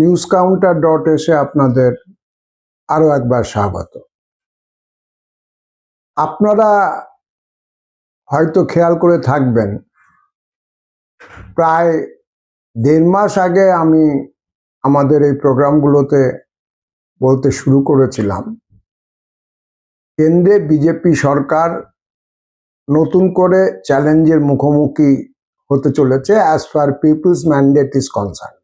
newscounter.এ আপনাদের আরো একবার স্বাগত। আপনারা হয়তো খেয়াল করে থাকবেন, প্রায় 1.5 মাস আগে আমি আমাদের এই প্রোগ্রামগুলোতে বলতে শুরু করেছিলাম, কেন্দ্রে বিজেপি সরকার নতুন করে চ্যালেঞ্জের মুখোমুখি হতে চলেছে as far people's mandate is concern.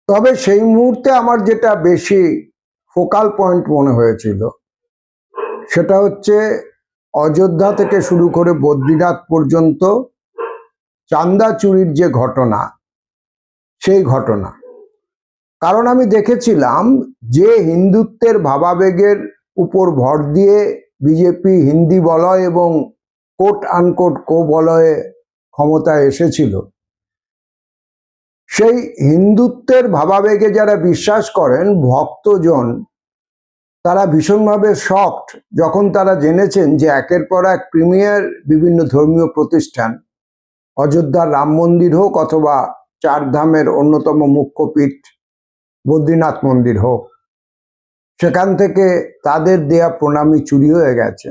তবে সেই মুহূর্তে আমার যেটা বেশি ফোকাল পয়েন্ট মনে হয়েছিল সেটা হচ্ছে অযোধ্যা থেকে শুরু করে বদ্রীনাথ পর্যন্ত চাঁদা চুরির যে ঘটনা, সেই ঘটনা। কারণ আমি দেখেছিলাম যে হিন্দুত্বের ভাবাবেগের উপর ভর দিয়ে বিজেপি হিন্দি বলয় এবং কোট আনকোট কো বলয়ে ক্ষমতায় এসেছিল, সেই হিন্দুত্বের ভাবাবেগে যারা বিশ্বাস করেন ভক্তজন, তারা ভীষণভাবে শকড যখন তারা জেনেছেন যে একের পর এক প্রিমিয়ার বিভিন্ন ধর্মীয় প্রতিষ্ঠান, অযোধ্যার রাম মন্দির হোক অথবা চারধামের অন্যতম মুখ্য পীঠ বদ্রীনাথ মন্দির হোক, সেখান থেকে তাদের দেয়া প্রণামী চুরি হয়ে গেছে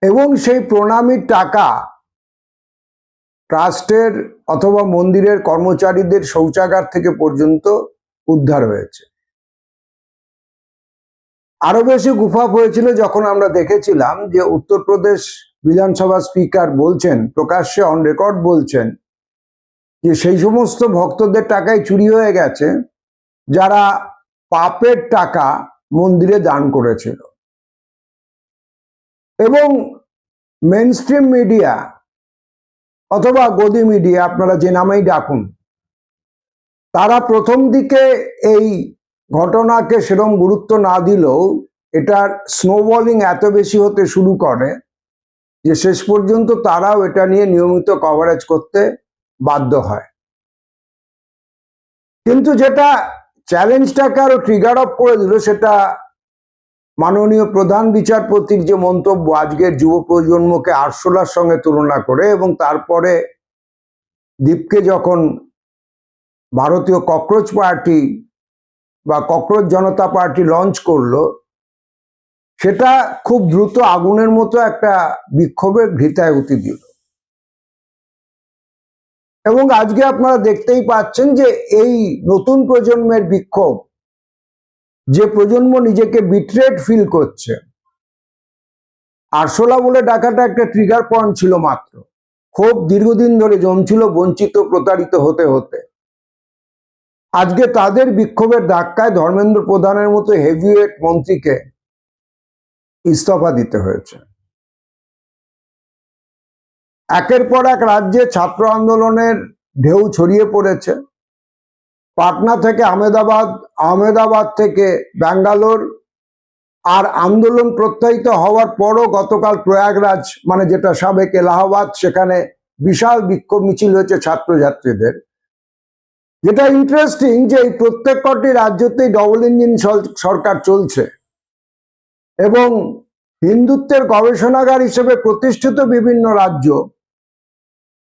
এবং সেই প্রণামীর টাকা ট্রাস্টের অথবা মন্দিরের কর্মচারীদের শৌচাগার থেকে পর্যন্ত উদ্ধার হয়েছে। আরো বেশি গুফাপ হয়েছিল যখন আমরা দেখেছিলাম যে উত্তরপ্রদেশ বিধানসভা স্পিকার বলছেন, প্রকাশ্যে অন রেকর্ড বলছেন, যে সেই সমস্ত ভক্তদের টাকাই চুরি হয়ে গেছে যারা পাপের টাকা মন্দিরে দান করেছিল। এবং মেইনস্ট্রিম মিডিয়া অথবা গদি মিডিয়া, আপনারা যে নামেই ডাকুন, তারা প্রথম দিকে এই ঘটনাকে সেরকম গুরুত্ব না দিলেও এটার স্নোবলিং এত বেশি হতে শুরু করে যে শেষ পর্যন্ত তারাও এটা নিয়ে নিয়মিত কভারেজ করতে বাধ্য হয়। কিন্তু যেটা চ্যালেঞ্জটাকে আরো ট্রিগার অফ করে দিল সেটা মাননীয় প্রধান বিচারপতির যে মন্তব্য আজকের যুব প্রজন্মকে আরশোলার সঙ্গে তুলনা করে, এবং তারপরে দীপকে যখন ভারতীয় ককরোচ পার্টি বা ককরোচ জনতা পার্টি লঞ্চ করলো, সেটা খুব দ্রুত আগুনের মতো একটা বিক্ষোভের ঘৃতাহুতি দিল। এবং আজকে আপনারা দেখতেই পাচ্ছেন যে এই নতুন প্রজন্মের বিক্ষোভ, যে প্রজন্ম নিজেকে বিট্রেড ফিল করছে, আরশোলা বলে ডাকাটা একটা ট্রিগার পয়েন্ট ছিল মাত্র। খুব দীর্ঘদিন ধরে জমছিল বঞ্চিত প্রতারিত হতে হতে। আজকে তাদের বিক্ষোভের ধাক্কায় ধর্মেন্দ্র প্রধানের মতো হেভিওয়েট মন্ত্রীকে ইস্তফা দিতে হয়েছে। একের পর এক রাজ্যে ছাত্র আন্দোলনের ঢেউ ছড়িয়ে পড়েছে। পাটনা থেকে আহমেদাবাদ, আহমেদাবাদ থেকে ব্যাঙ্গালোর, আর আন্দোলন প্রত্যায়িত হওয়ার পরও গতকাল প্রয়াগরাজ, মানে যেটা সাবেক এলাহাবাদ, সেখানে বিশাল বিক্ষোভ মিছিল হয়েছে ছাত্রছাত্রীদের। যেটা ইন্টারেস্টিং যে এই প্রত্যেক কটি রাজ্যতেই ডবল ইঞ্জিন সরকার চলছে এবং হিন্দুত্বের গবেষণাগার হিসেবে প্রতিষ্ঠিত বিভিন্ন রাজ্য,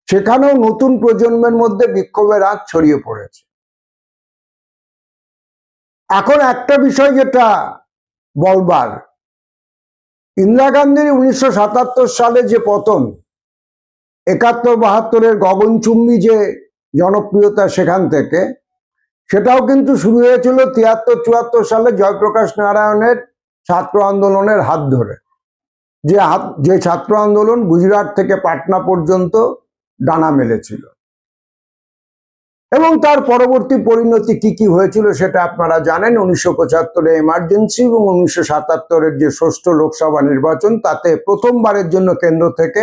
সেখানেও নতুন প্রজন্মের মধ্যে বিক্ষোভের আঁচ ছড়িয়ে পড়েছে। এখন একটা বিষয় যেটা বলবার, ইন্দিরা গান্ধীর 1977 সালে যে পতন, 71-72-এর গগনচুম্বী যে জনপ্রিয়তা, সেখান থেকে সেটাও কিন্তু শুরু হয়েছিল 73-74 সালে জয়প্রকাশ নারায়ণের ছাত্র আন্দোলনের হাত ধরে, যে ছাত্র আন্দোলন গুজরাট থেকে পাটনা পর্যন্ত ডানা মেলেছিল। এবং তার পরবর্তী পরিণতি কি কি হয়েছিল সেটা আপনারা জানেন। 1975-এ এমার্জেন্সি এবং 1977-এর যে ষষ্ঠ লোকসভা নির্বাচন, তাতে প্রথমবারের জন্য কেন্দ্র থেকে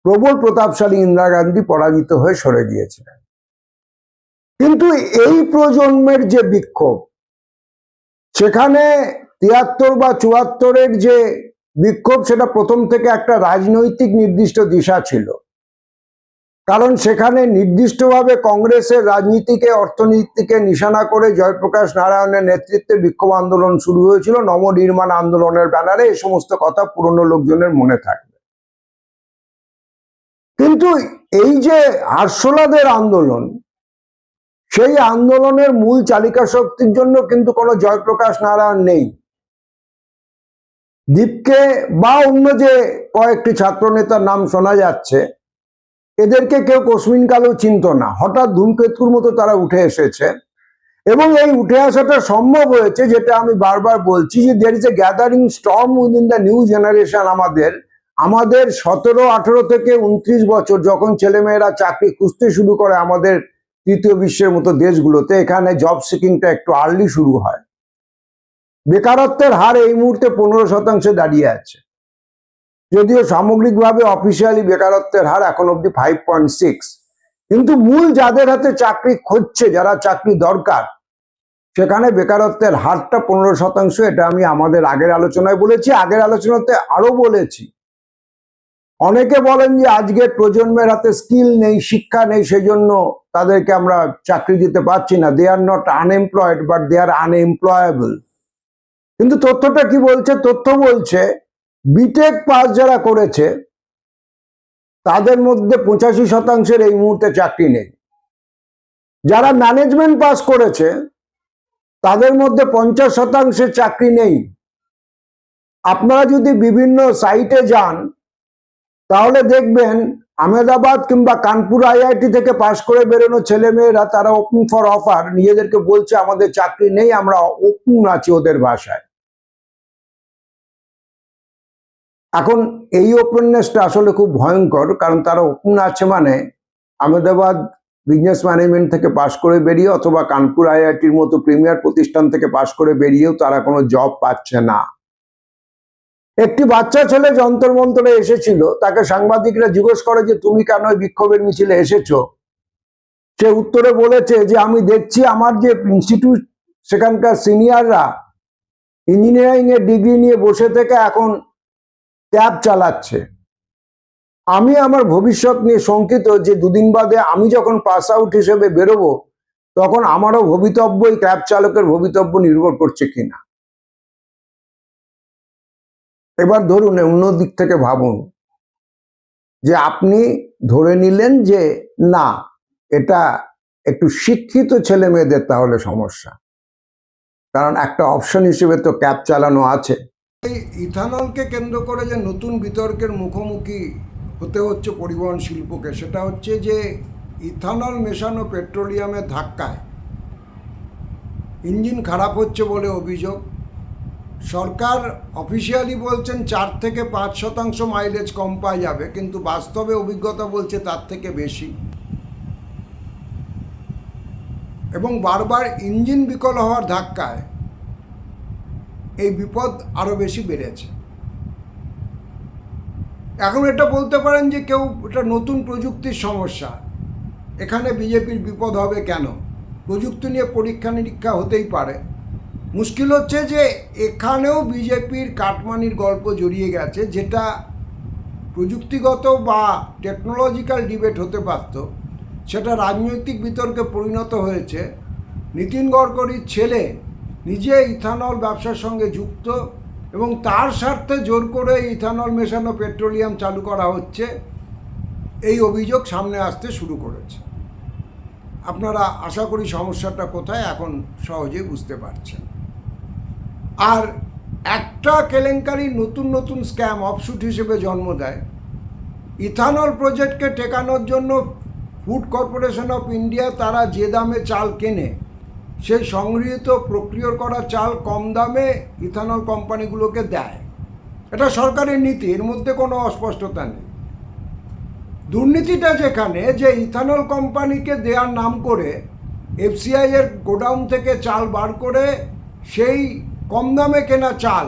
প্রবল প্রতাপশালী ইন্দিরা গান্ধী পরাজিত হয়ে সরে গিয়েছিলেন। কিন্তু এই প্রজন্মের যে বিক্ষোভ, সেখানে 73 বা 74-এর যে বিক্ষোভ, সেটা প্রথম থেকে একটা রাজনৈতিক নির্দিষ্ট দিশা ছিল। কারণ সেখানে নির্দিষ্টভাবে কংগ্রেসের রাজনীতিকে, অর্থনীতিকে নিশানা করে জয়প্রকাশ নারায়ণের নেতৃত্বে বিক্ষোভ আন্দোলন শুরু হয়েছিল নবনির্মাণ আন্দোলনের ব্যানারে। এই সমস্ত কথা পুরনো লোকজনের মনে থাকবে। কিন্তু এই যে আরশোলাদের আন্দোলন, সেই আন্দোলনের মূল চালিকা শক্তির জন্য কিন্তু কোনো জয়প্রকাশ নারায়ণ নেই। দীপকে বা অন্য যে কয়েকটি ছাত্রনেতার নাম শোনা যাচ্ছে, এদেরকে কেউ কোশ্মিনকালেও চিনত না। হঠাৎ ধূমকেতুর মতো তারা উঠে এসেছে, এবং এই উঠে আসাটা সম্ভব হয়েছে, যেটা আমি বারবার বলছি, যে there is a gathering storm within the new generation. আমাদের 17-18 থেকে 29 বছর যখন ছেলেমেয়েরা চাকরি খুঁজতে শুরু করে আমাদের তৃতীয় বিশ্বের মতো দেশগুলোতে, এখানে জব সিকিংটা একটু আর্লি শুরু হয়। বেকারত্বের হার এই মুহূর্তে 15% দাঁড়িয়ে আছে, যদিও সামগ্রিকভাবে অফিসিয়ালি বেকারত্বের হার এখন অব্দি 5.6। কিন্তু মূল যাদের হাতে চাকরি খুঁজছে, যারা চাকরি দরকার, সেখানে বেকারত্বের হারটা 15%। এটা আমি আমাদের আগের আলোচনায় বলেছি, আগের আলোচনাতে আরো বলেছি। অনেকে বলেন যে আজকের প্রজন্মের হাতে স্কিল নেই, শিক্ষা নেই, সেই জন্য তাদেরকে আমরা চাকরি দিতে পারছি না। They are not unemployed, but they are unemployable. কিন্তু তথ্যটা কি বলছে? তথ্য বলছে বিটেক পাস যারা করেছে তাদের মধ্যে 85% এই মুহূর্তে চাকরি নেই। যারা ম্যানেজমেন্ট পাস করেছে তাদের মধ্যে 50% চাকরি নেই। আপনারা যদি বিভিন্ন সাইটে যান তাহলে দেখবেন আহমেদাবাদ কিংবা কানপুর আইআইটি থেকে পাশ করে বেরোনো ছেলেমেয়েরা তারা ওপেন ফর অফার, নিজেদেরকে বলছে আমাদের চাকরি নেই, আমরা ওপেন আছি ওদের ভাষায়। এখন এই ওপেননেসটা আসলে খুব ভয়ঙ্কর, কারণ তারা ওপেন আছে মানে আহমেদাবাদ বিজনেস ম্যানেজমেন্ট থেকে পাশ করে বেরিয়ে অথবা কানপুর আইআইটির মতো প্রিমিয়ার প্রতিষ্ঠান থেকে পাশ করে বেরিয়েও তারা কোনো জব পাচ্ছে না। একটি বাচ্চা ছেলে যন্তর মন্তরে এসেছিল, তাকে সাংবাদিকরা জিজ্ঞেস করে যে তুমি কেন বিক্ষোভের মিছিলে এসেছো? সে উত্তরে বলেছে যে আমি দেখছি আমার যে ইনস্টিটিউট, সেখানকার সিনিয়ররা ইঞ্জিনিয়ারিং এর ডিগ্রি নিয়ে বসে থেকে এখন ক্যাব চালাচ্ছে। আমি আমার ভবিষ্যৎ নিয়ে শঙ্কিত যে দুদিন বাদে আমি যখন পাস আউট হিসেবে বেরোবো, তখন আমারও ভবিতব্য এই ক্যাব চালকের ভবিতব্য নির্ভর করছে কিনা। এবার ধরুন অন্য দিক থেকে ভাবুন, যে আপনি ধরে নিলেন যে না, এটা একটু শিক্ষিত ছেলে মেয়েদের তাহলে সমস্যা, কারণ একটা অপশন হিসেবে তো ক্যাব চালানো আছে। এই ইথানলকে কেন্দ্র করে যে নতুন বিতর্কের মুখোমুখি হতে হচ্ছে পরিবহন শিল্পকে, সেটা হচ্ছে যে ইথানল মেশানো পেট্রোলিয়ামের ধাক্কায় ইঞ্জিন খারাপ হচ্ছে বলে অভিযোগ। সরকার অফিসিয়ালি বলছেন 4 থেকে 5% মাইলেজ কম পাওয়া যাবে, কিন্তু বাস্তবে অভিজ্ঞতা বলছে তার থেকে বেশি। এবং বারবার ইঞ্জিন বিকল হওয়ার ধাক্কায় এই বিপদ আরও বেশি বেড়েছে। এখন এটা বলতে পারেন যে কেউ এটা নতুন প্রযুক্তির সমস্যা, এখানে বিজেপির বিপদ হবে কেন? প্রযুক্তি নিয়ে পরীক্ষা নিরীক্ষা হতেই পারে। মুশকিল হচ্ছে যে এখানেও বিজেপির কাটমানির গল্প জড়িয়ে গেছে, যেটা প্রযুক্তিগত বা টেকনোলজিক্যাল ডিবেট হতে পারত, সেটা রাজনৈতিক বিতর্কে পরিণত হয়েছে। নীতিন গডকরির ছেলে নিজে ইথানল ব্যবসার সঙ্গে যুক্ত, এবং তার স্বার্থে জোর করে ইথানল মেশানো পেট্রোলিয়াম চালু করা হচ্ছে, এই অভিযোগ সামনে আসতে শুরু করেছে। আপনারা আশা করি সমস্যাটা কোথায় এখন সহজেই বুঝতে পারছেন। আর একটা কেলেঙ্কারি নতুন নতুন স্ক্যাম অফশুট হিসেবে জন্ম দেয়। ইথানল প্রজেক্টকে টেকানোর জন্য ফুড কর্পোরেশন অফ ইন্ডিয়া তারা যে দামে চাল কেনে, সেই সংগৃহীত প্রক্রিয়া করা চাল কম দামে ইথানল কোম্পানিগুলোকে দেয়। এটা সরকারের নীতি, এর মধ্যে কোনো অস্পষ্টতা নেই। দুর্নীতিটা যেখানে, যে ইথানল কোম্পানিকে দেওয়ার নাম করে এফসিআই এর গোডাউন থেকে চাল বার করে সেই কম দামে কেনা চাল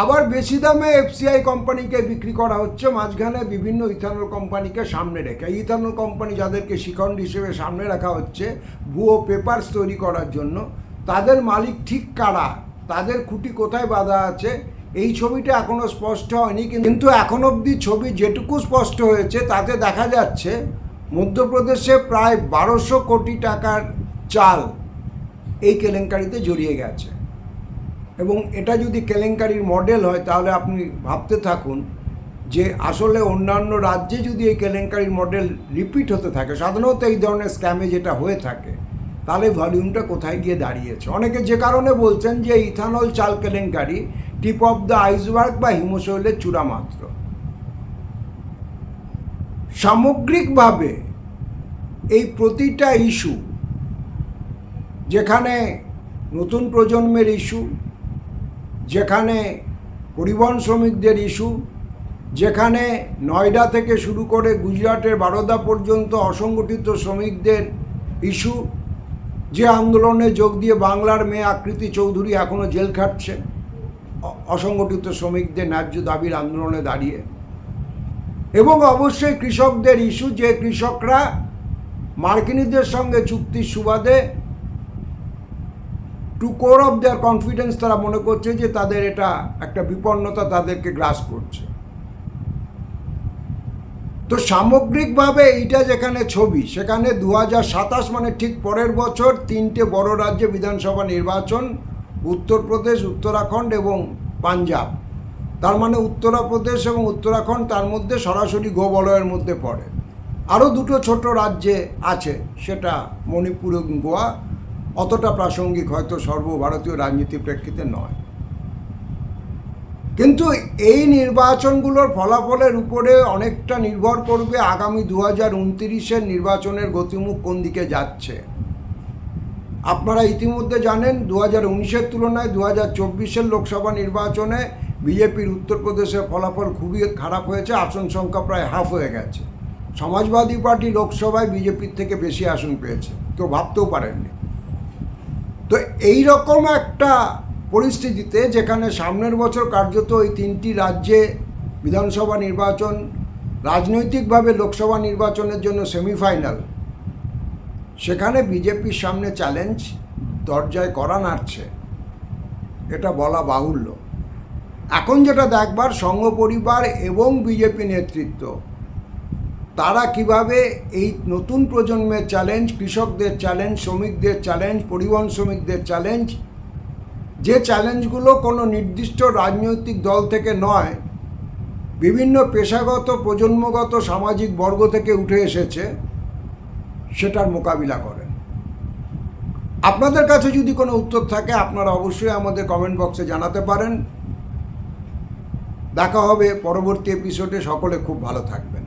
আবার বেশি দামে এফসিআই কোম্পানিকে বিক্রি করা হচ্ছে, মাঝখানে বিভিন্ন ইথানল কোম্পানিকে সামনে রেখে। ইথানল কোম্পানি যাদেরকে শিখণ্ড হিসেবে সামনে রাখা হচ্ছে ভুয়ো পেপারস তৈরি করার জন্য, তাদের মালিক ঠিক কারা, তাদের খুঁটি কোথায় বাঁধা আছে, এই ছবিটা এখনো স্পষ্ট হয়নি। কিন্তু এখন অবধি ছবি যেটুকু স্পষ্ট হয়েছে তাতে দেখা যাচ্ছে মধ্যপ্রদেশে প্রায় 1200 কোটি টাকার চাল এই কেলেঙ্কারিতে জড়িয়ে গেছে। এবং এটা যদি কেলেঙ্কারির মডেল হয় তাহলে আপনি ভাবতে থাকুন যে আসলে অন্যান্য রাজ্যে যদি এই কেলেঙ্কারির মডেল রিপিট হতে থাকে, সাধারণত এই ধরনের স্ক্যামে যেটা হয়ে থাকে তাহলে ভলিউমটা কোথায় গিয়ে দাঁড়িয়েছে। অনেকে যে কারণে বলছেন যে ইথানল চাল কেলেঙ্কারি টিপ অফ দ্য আইসবার্গ বা হিমশৈলের চূড়া মাত্র। সামগ্রিকভাবে এই প্রতিটা ইস্যু, যেখানে নতুন প্রজন্মের ইস্যু, যেখানে পরিবহন শ্রমিকদের ইস্যু, যেখানে নয়ডা থেকে শুরু করে গুজরাটের বারোদা পর্যন্ত অসংগঠিত শ্রমিকদের ইস্যু, যে আন্দোলনে যোগ দিয়ে বাংলার মেয়ে আকৃতি চৌধুরী এখনও জেল খাটছে অসংগঠিত শ্রমিকদের ন্যায্য দাবির আন্দোলনে দাঁড়িয়ে, এবং অবশ্যই কৃষকদের ইস্যু, যে কৃষকরা মার্কিনীদের সঙ্গে চুক্তির সুবাদে to core of their confidence তারা মনে করছে যে তাদের এটা একটা বিপন্নতা তাদেরকে গ্রাস করছে। তো সামগ্রিকভাবে এইটা যেখানে ছবি, সেখানে 2027 মানে ঠিক পরের বছর 3টে বড় রাজ্যে বিধানসভা নির্বাচন, উত্তরপ্রদেশ, উত্তরাখণ্ড এবং পাঞ্জাব। তার মানে উত্তরপ্রদেশ এবং উত্তরাখণ্ড তার মধ্যে সরাসরি গোবলয়ের মধ্যে পড়ে। আরও দুটো ছোট রাজ্যে আছে, সেটা মণিপুর এবং গোয়া, অতটা প্রাসঙ্গিক হয়তো সর্বভারতীয় রাজনীতির প্রেক্ষিতে নয়। কিন্তু এই নির্বাচনগুলোর ফলাফলের উপরে অনেকটা নির্ভর করবে আগামী 2029-এর নির্বাচনের গতিমুখ কোন দিকে যাচ্ছে। আপনারা ইতিমধ্যে জানেন 2019-এর তুলনায় 2024-এর লোকসভা নির্বাচনে বিজেপির উত্তরপ্রদেশের ফলাফল খুবই খারাপ হয়েছে, আসন সংখ্যা প্রায় হাফ হয়ে গেছে। সমাজবাদী পার্টি লোকসভায় বিজেপির থেকে বেশি আসন পেয়েছে, কেউ ভাবতেও পারেননি। তো এই রকম একটা পরিস্থিতিতে, যেখানে সামনের বছর কার্যত এই 3টি রাজ্যে বিধানসভা নির্বাচন রাজনৈতিকভাবে লোকসভা নির্বাচনের জন্য সেমিফাইনাল, সেখানে বিজেপির সামনে চ্যালেঞ্জ দরজায় কড়া নাড়ছে, এটা বলা বাহুল্য। এখন যেটা দেখবার, সংঘ পরিবার এবং বিজেপি নেতৃত্ব তারা কিভাবে এই নতুন প্রজন্মের চ্যালেঞ্জ, কৃষকদের চ্যালেঞ্জ, শ্রমিকদের চ্যালেঞ্জ, পরিবহন শ্রমিকদের চ্যালেঞ্জ, যে চ্যালেঞ্জগুলো কোনো নির্দিষ্ট রাজনৈতিক দল থেকে নয়, বিভিন্ন পেশাগত, প্রজন্মগত, সামাজিক বর্গ থেকে উঠে এসেছে, সেটার মোকাবিলা করেন। আপনাদের কাছে যদি কোনো উত্তর থাকে আপনারা অবশ্যই আমাদের কমেন্ট বক্সে জানাতে পারেন। দেখা হবে পরবর্তী এপিসোডে। সকলে খুব ভালো থাকবেন।